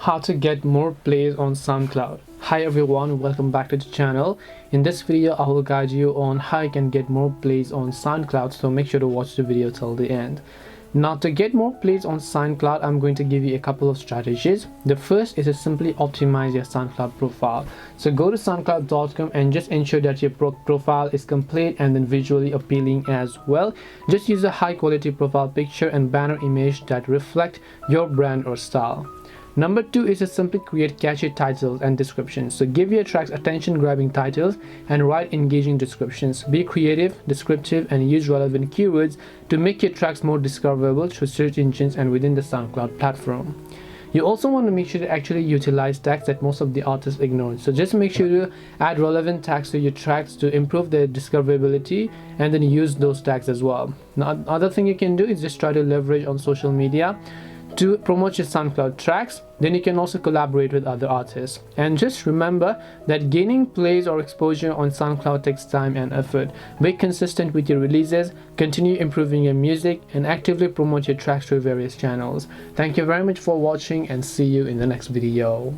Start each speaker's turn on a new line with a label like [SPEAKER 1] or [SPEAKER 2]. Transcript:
[SPEAKER 1] how to get more plays on SoundCloud. Hi everyone, welcome back to the channel. In this video I will guide you on how you can get more plays on SoundCloud, so make sure to watch the video till the end. Now, to get more plays on SoundCloud, I'm going to give you a couple of strategies. The first is to simply optimize your SoundCloud profile. So go to soundcloud.com and just ensure that your profile is complete and then visually appealing as well. Just use a high quality profile picture and banner image that reflect your brand or style. Number 2 is to simply create catchy titles and descriptions. So give your tracks attention-grabbing titles and write engaging descriptions. Be creative, descriptive, and use relevant keywords to make your tracks more discoverable through search engines and within the SoundCloud platform. You also want to make sure to actually utilize tags that most of the artists ignore. So just make sure to add relevant tags to your tracks to improve their discoverability, and then use those tags as well. Now, another thing you can do is just try to leverage on social media to promote your SoundCloud tracks. Then you can also collaborate with other artists. And just remember that gaining plays or exposure on SoundCloud takes time and effort. Be consistent with your releases, continue improving your music, and actively promote your tracks through various channels. Thank you very much for watching, and see you in the next video.